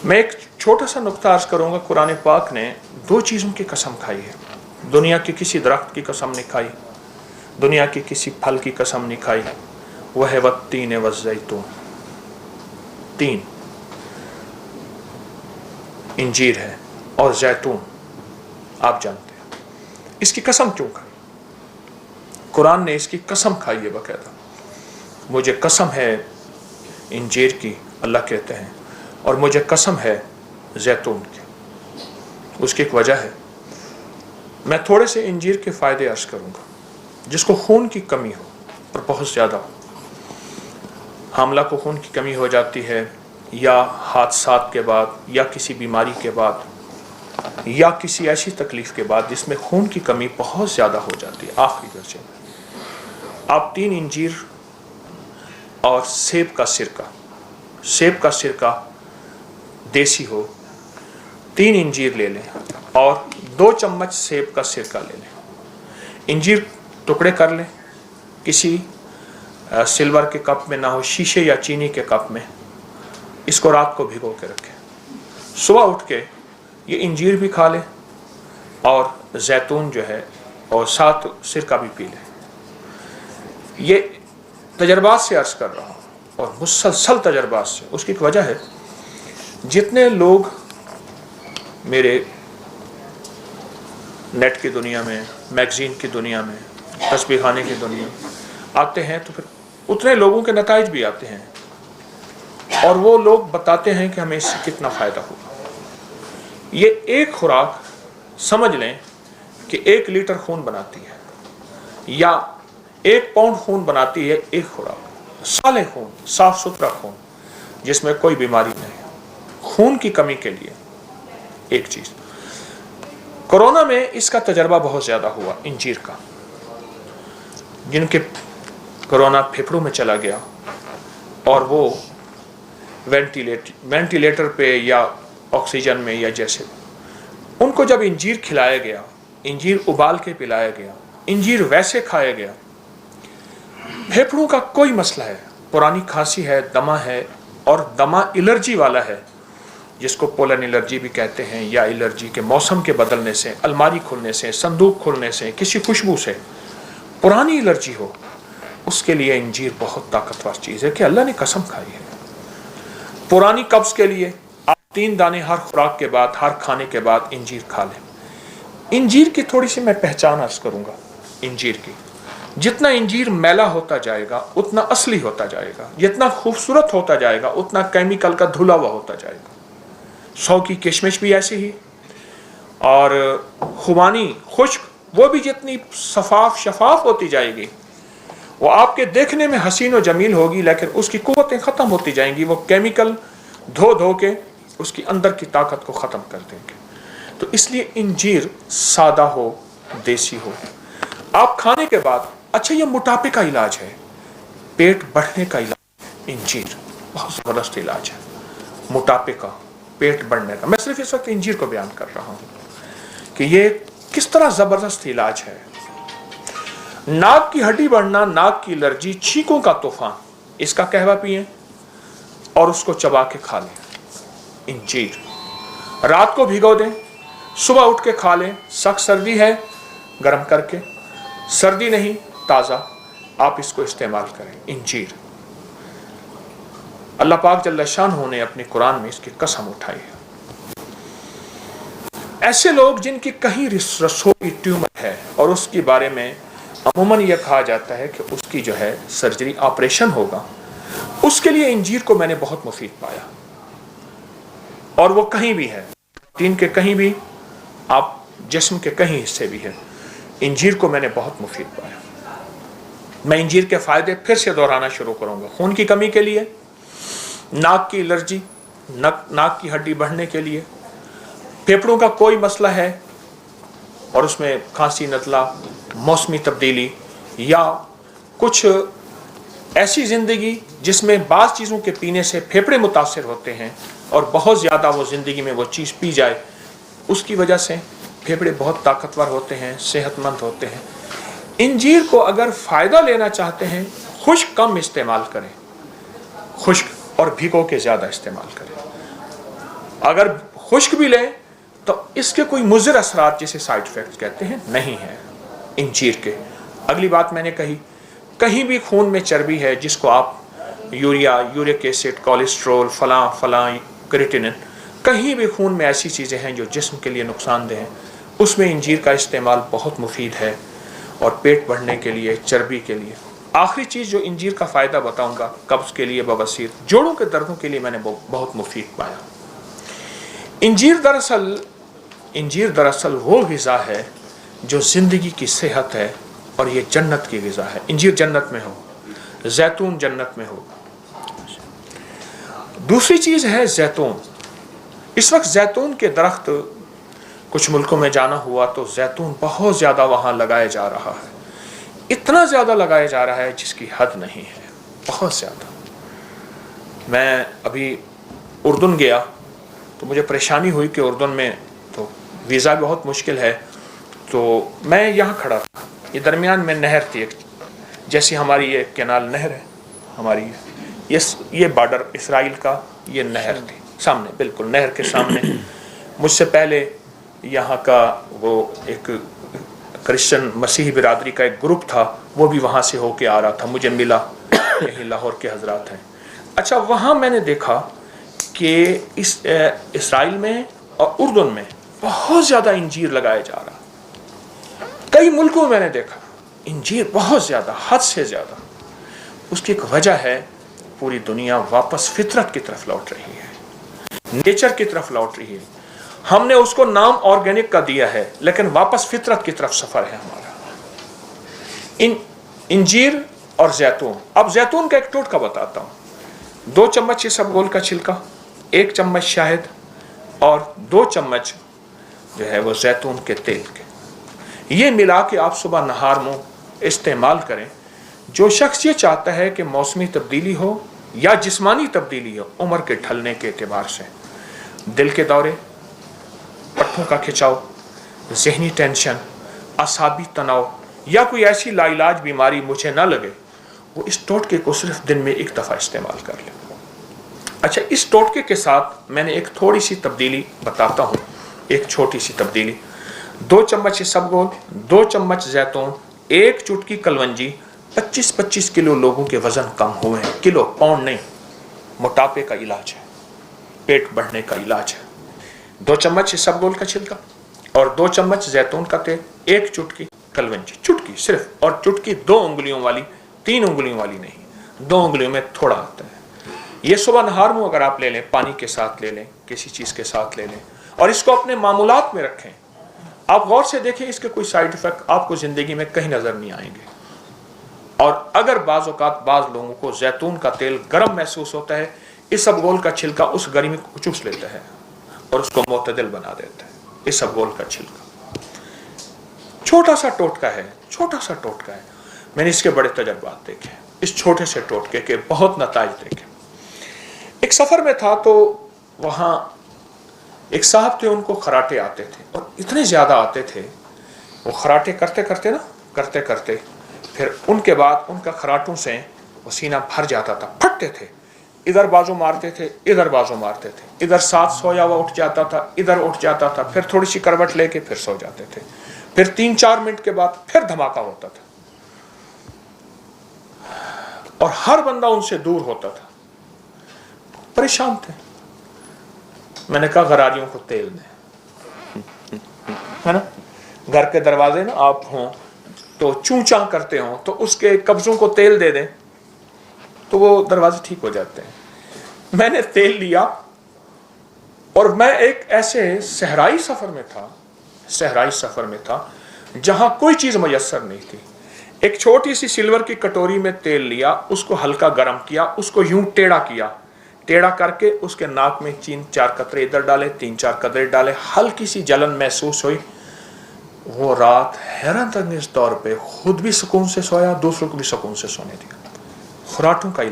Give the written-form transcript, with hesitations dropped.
मैं एक छोटा सा नुक्ता अर्ज करूंगा। कुरान पाक ने दो चीज़ों की कसम खाई है। दुनिया के किसी दरख्त की कसम नहीं खाई, दुनिया के किसी फल की कसम नहीं खाई। वह है वत्तीन वज़्ज़ैतून, तीन इंजीर है और जैतून, आप जानते हैं। इसकी कसम क्यों खाई? कुरान ने इसकी कसम खाई है बाकायदा। मुझे कसम है इंजीर की, अल्लाह कहते हैं, और मुझे कसम है जैतून की। उसकी एक वजह है। मैं थोड़े से इंजीर के फ़ायदे अर्ज करूँगा। जिसको खून की कमी हो और बहुत ज़्यादा हो, हामला को खून की कमी हो जाती है, या हादसात के बाद, या किसी बीमारी के बाद, या किसी ऐसी तकलीफ़ के बाद जिसमें खून की कमी बहुत ज़्यादा हो जाती है आखिरी दर्जे में, आप 3 इंजीर और सेब का सिरका देसी हो, 3 इंजीर ले लें और 2 चम्मच सेब का सिरका ले लें। इंजीर टुकड़े कर लें, किसी सिल्वर के कप में ना हो, शीशे या चीनी के कप में। इसको रात को भिगो के रखें, सुबह उठ के ये इंजीर भी खा लें और जैतून जो है और साथ सिरका भी पी लें। ये तजर्बात से अर्ज कर रहा हूँ और मुसलसल तजर्बात से। उसकी एक वजह है, जितने लोग मेरे नेट की दुनिया में, मैगज़ीन की दुनिया में, तस्बीह खाने की दुनिया में आते हैं, तो फिर उतने लोगों के नताइज भी आते हैं और वो लोग बताते हैं कि हमें इससे कितना फ़ायदा होगा। ये एक खुराक समझ लें कि 1 लीटर खून बनाती है, या 1 पाउंड खून बनाती है एक खुराक। साले खून, साफ सुथरा खून जिसमें कोई बीमारी नहीं। खून की कमी के लिए एक चीज़, कोरोना में इसका तजर्बा बहुत ज़्यादा हुआ इंजीर का। जिनके कोरोना फेफड़ों में चला गया और वो वेंटिलेटर पे या ऑक्सीजन में या जैसे, उनको जब इंजीर खिलाया गया, इंजीर उबाल के पिलाया गया, इंजीर वैसे खाया गया, फेफड़ों का कोई मसला है, पुरानी खांसी है, दमा है, और दमा एलर्जी वाला है, जिसको पोलन एलर्जी भी कहते हैं, या एलर्जी के मौसम के बदलने से, अलमारी खुलने से, संदूक खुलने से, किसी खुशबू से पुरानी एलर्जी हो, उसके लिए इंजीर बहुत ताकतवर चीज़ है कि अल्लाह ने कसम खाई है। पुरानी कब्ज़ के लिए आप 3 दाने हर खुराक के बाद, हर खाने के बाद इंजीर खा लें। इंजीर की थोड़ी सी मैं पहचान अर्ज करूँगा। इंजीर की, जितना इंजीर मैला होता जाएगा उतना असली होता जाएगा, जितना खूबसूरत होता जाएगा उतना केमिकल का धुला हुआ होता जाएगा। 100 की किशमिश भी ऐसी ही, और खुबानी खुश्क वो भी जितनी शफाफ होती जाएगी, वो आपके देखने में हसीन और जमील होगी, लेकिन उसकी कुव्वतें ख़त्म होती जाएंगी। वो केमिकल धो के उसकी अंदर की ताकत को ख़त्म कर देंगे। तो इसलिए इंजीर सादा हो, देसी हो, आप खाने के बाद। अच्छा, ये मोटापे का इलाज है, पेट बढ़ने का इलाज है। इंजीर बहुत ज़बरदस्त इलाज है मोटापे का, पेट बढ़ने का। मैं सिर्फ इस वक्त इंजीर को बयान कर रहा हूँ कि ये किस तरह ज़बरदस्त इलाज है। नाक की हड्डी बढ़ना, नाक की एलर्जी, छींकों का तूफान, इसका कहवा पिएं और उसको चबा के खा लें। इंजीर रात को भिगो दें, सुबह उठ के खा लें। सख्त सर्दी है, गर्म करके, सर्दी नहीं ताज़ा, आप इसको इस्तेमाल करें। इंजीर, अल्लाह पाक जल्ल शानहू ने अपने कुरान में इसकी कसम उठाई है। ऐसे लोग जिनकी कहीं रसोई ट्यूमर है और उसके बारे में अमूमन यह कहा जाता है कि उसकी जो है सर्जरी, ऑपरेशन होगा, उसके लिए इंजीर को मैंने बहुत मुफीद पाया। और वो कहीं भी है, दिन के कहीं भी, आप जिस्म के कहीं हिस्से भी है, इंजीर को मैंने बहुत मुफीद पाया। मैं इंजीर के फ़ायदे फिर से दोहराना शुरू करूँगा। खून की कमी के लिए, नाक की एलर्जी, नाक की हड्डी बढ़ने के लिए, फेफड़ों का कोई मसला है और उसमें खांसी, नज़ला, मौसमी तब्दीली, या कुछ ऐसी ज़िंदगी जिसमें बाज़ चीज़ों के पीने से फेफड़े मुतासर होते हैं और बहुत ज़्यादा वो ज़िंदगी में वो चीज़ पी जाए, उसकी वजह से फेफड़े बहुत ताकतवर होते हैं, सेहतमंद होते हैं। इंजीर को अगर फ़ायदा लेना चाहते हैं, खुश्क कम इस्तेमाल करें, खुश्क और भिगो के ज़्यादा इस्तेमाल करें। اگر خشک بھی لیں تو اس کے کوئی مضر اثرات جسے سائیڈ افیکٹس کہتے ہیں نہیں ہیں انجیر کے۔ اگلی بات میں نے کہی، کہیں بھی خون میں چربی ہے جس کو آپ یوریا، یورک ایسڈ، کولیسٹرول، فلاں فلاں، کریٹینن، کہیں بھی خون میں ایسی چیزیں ہیں جو جسم کے لیے نقصان دہ ہیں، اس میں انجیر کا استعمال بہت مفید ہے، اور پیٹ بڑھنے کے لیے، چربی کے لیے۔ آخری چیز جو انجیر کا فائدہ بتاؤں گا، قبض کے لیے، بواسیر، جوڑوں کے دردوں کے لیے میں نے بہت مفید پایا۔ انجیر دراصل وہ غذا ہے جو زندگی کی صحت ہے، اور یہ جنت کی غذا ہے۔ انجیر جنت میں ہو، زیتون جنت میں ہو۔ دوسری چیز ہے زیتون۔ اس وقت زیتون کے درخت کچھ ملکوں میں جانا ہوا تو زیتون بہت زیادہ وہاں لگایا جا رہا ہے، اتنا زیادہ لگایا جا رہا ہے جس کی حد نہیں ہے، بہت زیادہ۔ میں ابھی اردن گیا تو مجھے پریشانی ہوئی کہ اردن میں تو ویزا بہت مشکل ہے، تو میں یہاں کھڑا تھا، یہ درمیان میں نہر تھی ایک، جیسی ہماری یہ کینال نہر ہے ہماری، یہ بارڈر اسرائیل کا، یہ نہر تھی سامنے، بالکل نہر کے سامنے۔ مجھ سے پہلے یہاں کا وہ ایک کرسچن مسیحی برادری کا ایک گروپ تھا، وہ بھی وہاں سے ہو کے آ رہا تھا، مجھے ملا، یہی لاہور کے حضرات ہیں۔ اچھا، وہاں میں نے دیکھا کہ اس اسرائیل میں اور اردن میں بہت زیادہ انجیر لگایا جا رہا، کئی ملکوں میں نے دیکھا انجیر بہت زیادہ، حد سے زیادہ۔ اس کی ایک وجہ ہے، پوری دنیا واپس فطرت کی طرف لوٹ رہی ہے، نیچر کی طرف لوٹ رہی ہے۔ ہم نے اس کو نام آرگینک کا دیا ہے، لیکن واپس فطرت کی طرف سفر ہے ہمارا۔ انجیر اور زیتون۔ اب زیتون کا ایک ٹوٹکا بتاتا ہوں۔ 2 چمچ اسبگول کا چھلکا، 1 چمچ شہد، اور 2 چمچ جو ہے وہ زیتون کے تیل کے، یہ ملا کے آپ صبح نہار منہ استعمال کریں۔ جو شخص یہ چاہتا ہے کہ موسمی تبدیلی ہو یا جسمانی تبدیلی ہو، عمر کے ڈھلنے کے اعتبار سے، دل کے دورے، پٹھوں کا کھچاؤ، ذہنی ٹینشن، اعصابی تناؤ، یا کوئی ایسی لا علاج بیماری مجھے نہ لگے، وہ اس ٹوٹکے کو صرف دن میں 1 دفعہ استعمال کر لے۔ اچھا، اس ٹوٹکے کے ساتھ میں نے ایک تھوڑی سی تبدیلی بتاتا ہوں، ایک چھوٹی سی تبدیلی۔ 2 چمچ اسبگول، 2 چمچ زیتون، 1 چٹکی کلونجی، 25 کلو لوگوں کے وزن کم ہوئے ہیں، کلو، پاؤنڈ نہیں۔ موٹاپے کا علاج ہے، پیٹ بڑھنے کا علاج ہے۔ 2 چمچ اسبگول کا چھلکا اور 2 چمچ زیتون کا تیل، 1 چٹکی کلونجی، چٹکی صرف، اور چٹکی 2 انگلیوں والی، 3 انگلیوں والی نہیں، 2 انگلیوں میں تھوڑا آتا ہے۔ یہ صبح نہار منہ اگر آپ لے لیں، پانی کے ساتھ لے لیں، کسی چیز کے ساتھ لے لیں، اور اس کو اپنے معمولات میں رکھیں، آپ غور سے دیکھیں اس کے کوئی سائیڈ ایفیکٹ آپ کو زندگی میں کہیں نظر نہیں آئیں گے۔ اور اگر بعض اوقات بعض لوگوں کو زیتون کا تیل گرم محسوس ہوتا ہے، اسبگول کا چھلکا اس گرمی کو چوس لیتا ہے اور اس کو معتدل بنا دیتا ہے۔ اسبگول کا چھلکا چھوٹا سا ٹوٹکا ہے، چھوٹا سا ٹوٹکا ہے، میں نے اس کے بڑے تجربات دیکھے، اس چھوٹے سے ٹوٹکے کے بہت نتائج دیکھے۔ ایک سفر میں تھا تو وہاں ایک صاحب تھے، ان کو خراٹے آتے تھے، اور اتنے زیادہ آتے تھے، وہ خراٹے کرتے کرتے پھر ان کے بعد ان کا خراٹوں سے وہ سینہ بھر جاتا تھا، پھٹتے تھے، ادھر بازو مارتے تھے، ادھر بازو مارتے تھے، ادھر ساتھ سویا ہوا اٹھ جاتا تھا، ادھر اٹھ جاتا تھا، پھر تھوڑی سی کروٹ لے کے پھر سو جاتے تھے، پھر 3-4 منٹ کے بعد پھر دھماکہ ہوتا تھا، اور ہر بندہ ان سے دور ہوتا تھا، پریشان تھے۔ میں نے کہا غراریوں کو تیل دیں، ہے نا، گھر کے دروازے نا آپ ہوں تو چونچاں کرتے ہوں تو اس کے قبضوں کو تیل دے دیں تو وہ دروازے ٹھیک ہو جاتے ہیں۔ میں نے تیل لیا، اور میں ایک ایسے صحرائی سفر میں تھا جہاں کوئی چیز میسر نہیں تھی۔ ایک چھوٹی سی سلور کی کٹوری میں تیل لیا، اس کو ہلکا گرم کیا، اس کو یوں ٹیڑھا کیا، ٹیڑھا کر کے اس کے ناک میں 3-4 قطرے ادھر ڈالے، 3-4 قطرے ڈالے، ہلکی سی جلن محسوس ہوئی۔ وہ رات حیرت انگیز طور پہ خود بھی سکون سے سویا، دوسروں کو بھی سکون سے سونے دیا۔ خراٹوں کا